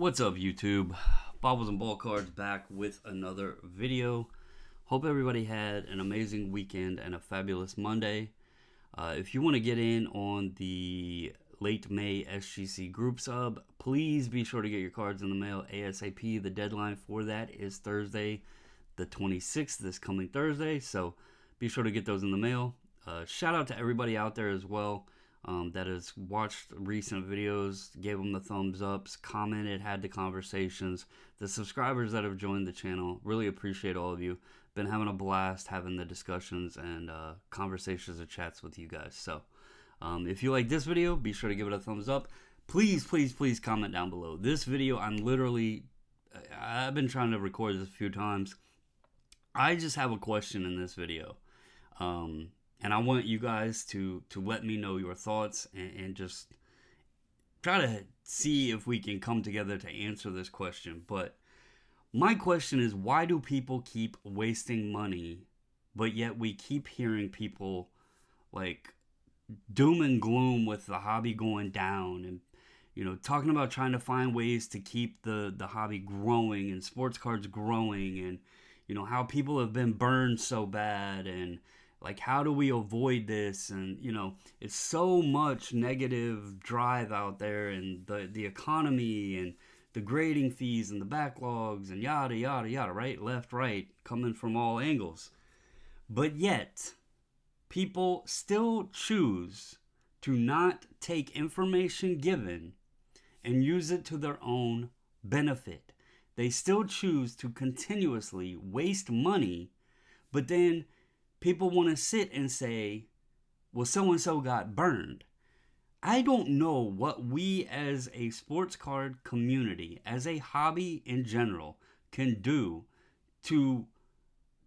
What's up, YouTube? Bobbles and Ball Cards back with another video. Hope everybody had an amazing weekend and a fabulous Monday. If you want to get in on the late May SGC group sub, please be sure to get your cards in the mail ASAP. The deadline for that is Thursday, the 26th, this coming Thursday. So be sure to get those in the mail. Shout out to everybody out there as well that has watched recent videos, gave them the thumbs ups, commented, had the conversations. The subscribers that have joined the channel, really appreciate all of you. Been having a blast having the discussions and conversations and chats with you guys. So if you like this video, be sure to give it a thumbs up. Please comment down below. This video, I've been trying to record this a few times. I just have a question in this video. And I want you guys to let me know your thoughts and just try to see if we can come together to answer this question. But my question is, why do people keep wasting money, but yet we keep hearing people like doom and gloom with the hobby going down and, you know, talking about trying to find ways to keep the hobby growing and sports cards growing and, you know, how people have been burned so bad and, like, how do we avoid this? And, you know, it's so much negative drive out there, and the economy and the grading fees and the backlogs and yada, yada, yada, right? Left, right, coming from all angles. But yet, people still choose to not take information given and use it to their own benefit. They still choose to continuously waste money, but then people want to sit and say, well, so-and-so got burned. I don't know what we as a sports card community, as a hobby in general, can do to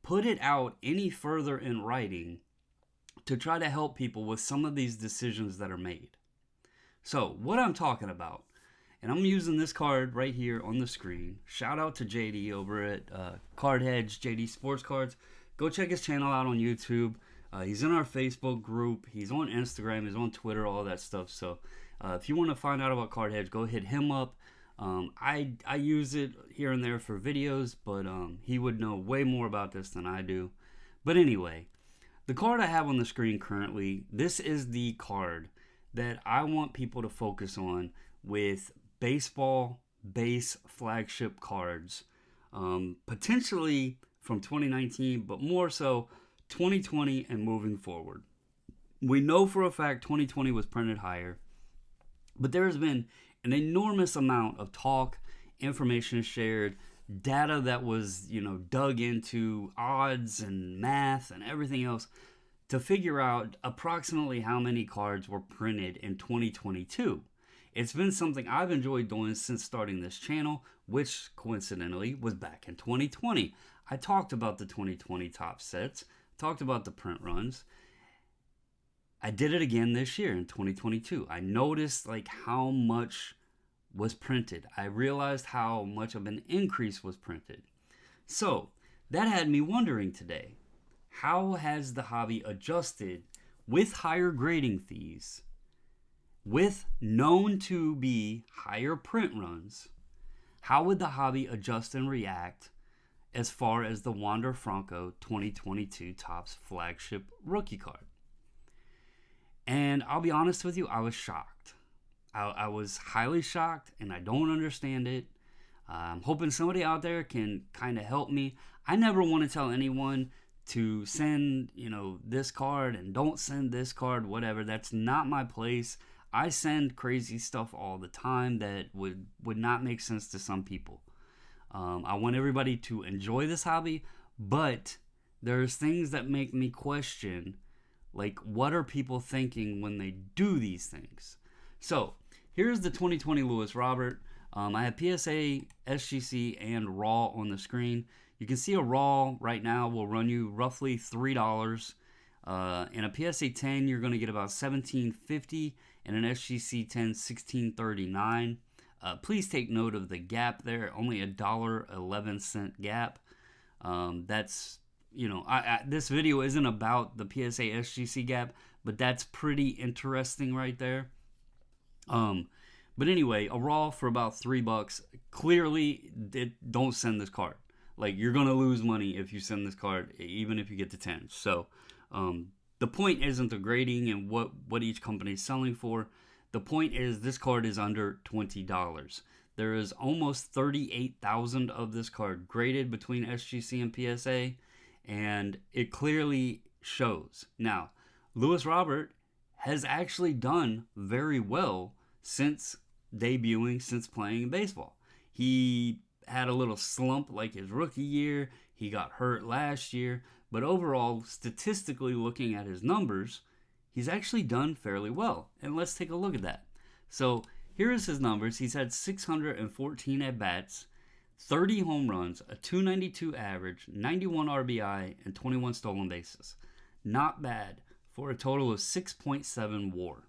put it out any further in writing to try to help people with some of these decisions that are made. So, what I'm talking about, and I'm using this card right here on the screen. Shout out to JD over at Card Hedge, JD Sports Cards. Go check his channel out on YouTube. He's in our Facebook group. He's on Instagram. He's on Twitter, all that stuff. So if you want to find out about Card Hedge, go hit him up. I use it here and there for videos, but he would know way more about this than I do. But anyway, the card I have on the screen currently, this is the card that I want people to focus on with baseball base flagship cards. Potentially from 2019, but more so 2020 and moving forward. We know for a fact 2020 was printed higher, but there has been an enormous amount of talk, information shared, data that was, you know, dug into, odds and math and everything else to figure out approximately how many cards were printed in 2022. It's been something I've enjoyed doing since starting this channel, which coincidentally was back in 2020. I talked about the 2020 top sets, talked about the print runs. I did it again this year in 2022. I noticed like how much was printed. I realized how much of an increase was printed. So that had me wondering today, how has the hobby adjusted with higher grading fees, with known to be higher print runs? How would the hobby adjust and react as far as the Wander Franco 2022 Topps flagship rookie card? And I'll be honest with you, I was shocked. I was highly shocked, and I don't understand it. I'm hoping somebody out there can kind of help me. I never want to tell anyone to send, you know, this card and don't send this card, whatever. That's not my place. I send crazy stuff all the time that would not make sense to some people. I want everybody to enjoy this hobby, but there's things that make me question, like, what are people thinking when they do these things? So here's the 2020 Luis Robert. I have PSA, SGC, and Raw on the screen. You can see a Raw right now will run you roughly $3. In a PSA 10, you're going to get about $17.50, and an SGC 10, $16.39. Please take note of the gap there, only $1.11 gap. That's, you know, this video isn't about the PSA SGC gap, but that's pretty interesting right there. But anyway, a Raw for about $3. clearly, don't send this card. Like, you're gonna lose money if you send this card, even if you get to 10. So, the point isn't the grading and what each company is selling for. The point is this card is under $20. There is almost 38,000 of this card graded between SGC and PSA, and it clearly shows. Now, Luis Robert has actually done very well since debuting, since playing baseball. He had a little slump like his rookie year. He got hurt last year. But overall, statistically looking at his numbers, he's actually done fairly well. And let's take a look at that. So here is his numbers. He's had 614 at-bats, 30 home runs, a 292 average, 91 RBI, and 21 stolen bases. Not bad for a total of 6.7 WAR.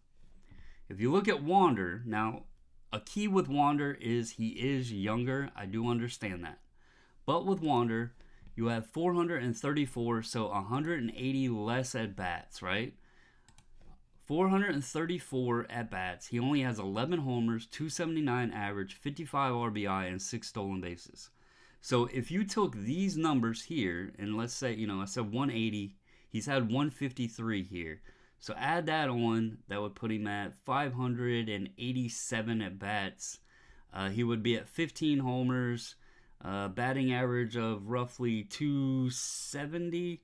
If you look at Wander, now a key with Wander is he is younger. I do understand that. But with Wander, you have 434, so 180 less at-bats, right? 434 at-bats. He only has 11 homers, 279 average, 55 RBI, and 6 stolen bases. So if you took these numbers here, and let's say, I said 180, he's had 153 here. So add that on, that would put him at 587 at-bats. He would be at 15 homers, batting average of roughly 270,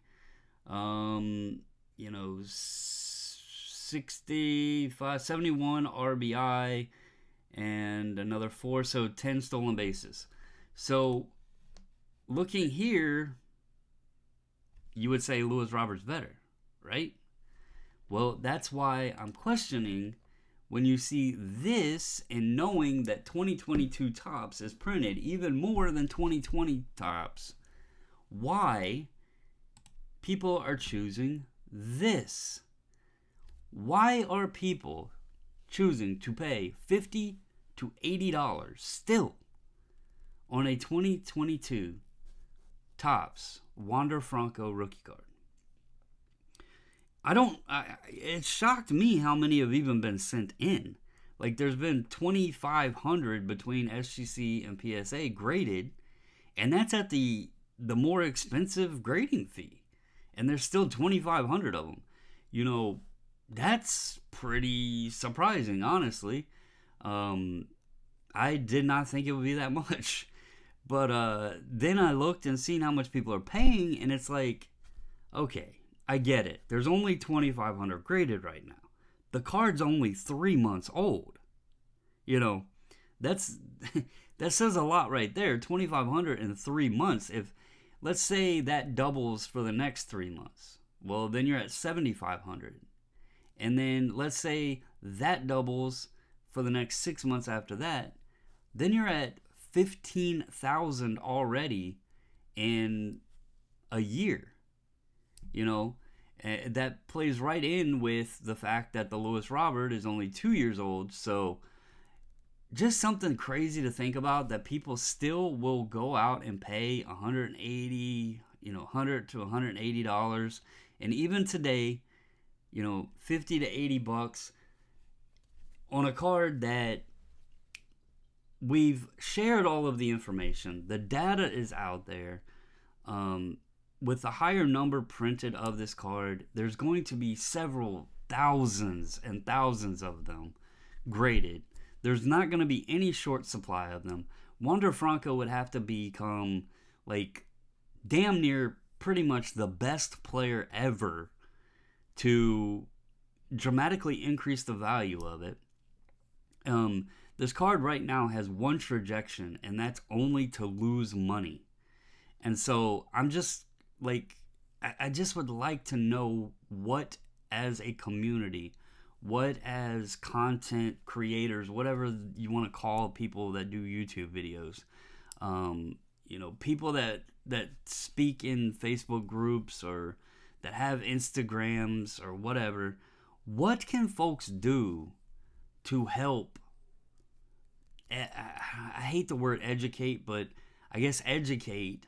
71 RBI, and another 4, so 10 stolen bases. So looking here, you would say Luis Robert's better, right? Well, that's why I'm questioning when you see this and knowing that 2022 Topps is printed even more than 2020 Topps, why people are choosing this. Why are people choosing to pay $50 to $80 still on a 2022 Topps Wander Franco rookie card? It shocked me how many have even been sent in. Like, there's been 2,500 between SGC and PSA graded, and that's at the more expensive grading fee. And there's still 2,500 of them. That's pretty surprising, honestly. I did not think it would be that much. But then I looked and seen how much people are paying, and it's like, okay, I get it. There's only 2,500 graded right now. The card's only 3 months old. That says a lot right there. 2,500 in 3 months. If, let's say that doubles for the next 3 months, well, then you're at 7,500. And then let's say that doubles for the next 6 months after that, then you're at 15,000 already in a year. That plays right in with the fact that the Luis Robert is only 2 years old. So just something crazy to think about, that people still will go out and pay $180, $100 to $180. And even today, $50 to $80 on a card that we've shared all of the information. The data is out there. With the higher number printed of this card, there's going to be several thousands and thousands of them graded. There's not going to be any short supply of them. Wander Franco would have to become like damn near pretty much the best player ever to dramatically increase the value of it. This card right now has one trajectory, and that's only to lose money. And so I'm just like, I just would like to know what, as a community, what as content creators, whatever you want to call people that do YouTube videos, people that speak in Facebook groups or that have Instagrams or whatever, what can folks do to help? I hate the word educate, but I guess educate,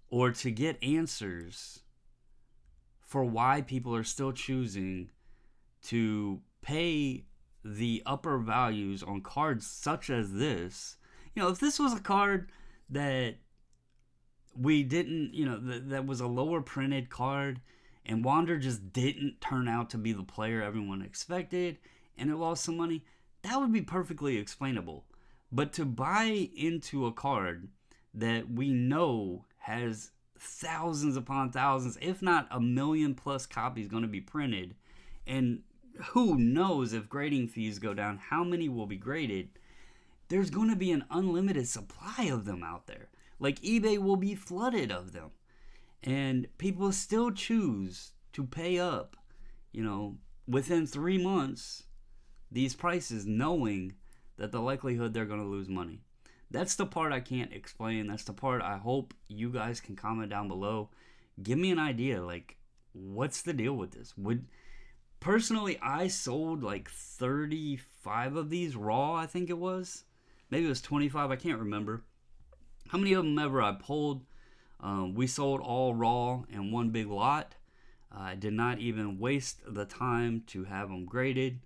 or to get answers for why people are still choosing to pay the upper values on cards such as this. if this was a card that we didn't, that was a lower printed card, and Wander just didn't turn out to be the player everyone expected, and it lost some money, that would be perfectly explainable. But to buy into a card that we know has thousands upon thousands, if not a million plus copies going to be printed, and who knows if grading fees go down, how many will be graded, there's going to be an unlimited supply of them out there. Like, eBay will be flooded of them. And people still choose to pay up, within 3 months, these prices, knowing that the likelihood they're going to lose money. That's the part I can't explain. That's the part I hope you guys can comment down below. Give me an idea, like, what's the deal with this? Personally, I sold like 35 of these raw, I think it was. Maybe it was 25, I can't remember. How many of them ever I pulled? We sold all raw in one big lot. I did not even waste the time to have them graded.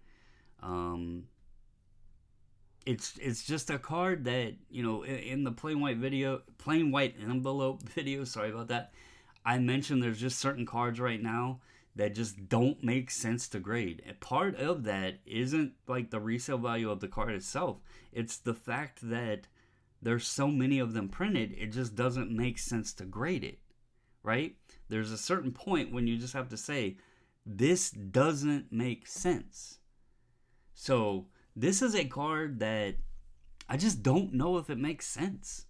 It's just a card that, in the plain white envelope video, sorry about that, I mentioned there's just certain cards right now that just don't make sense to grade. And part of that isn't like the resale value of the card itself. It's the fact that there's so many of them printed, it just doesn't make sense to grade it, right? There's a certain point when you just have to say, this doesn't make sense. So this is a card that I just don't know if it makes sense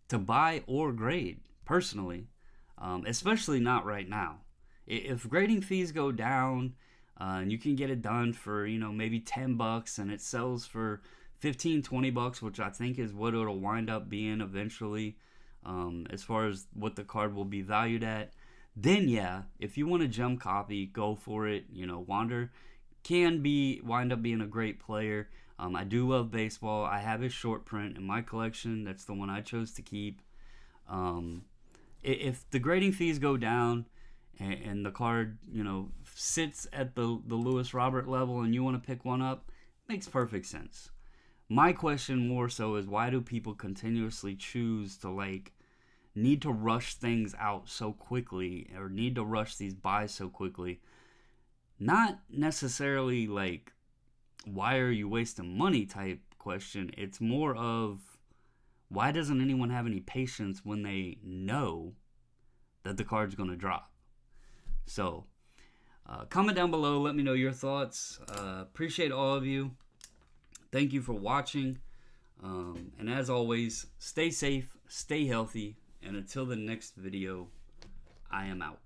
to buy or grade, personally, especially not right now. If grading fees go down and you can get it done for, maybe $10 and it sells for $15-20, which I think is what it'll wind up being eventually, as far as what the card will be valued at, then yeah, if you want a gem copy, go for it. Wander can wind up being a great player. I do love baseball. I have his short print in my collection. That's the one I chose to keep. If the grading fees go down and the card, sits at the Luis Robert level and you want to pick one up, makes perfect sense. My question more so is, why do people continuously choose to need to rush things out so quickly, or need to rush these buys so quickly? Not necessarily why are you wasting money type question. It's more of, why doesn't anyone have any patience when they know that the card's going to drop? So comment down below, let me know your thoughts. Appreciate all of you. Thank you for watching. And as always, stay safe, stay healthy, and until the next video, I am out.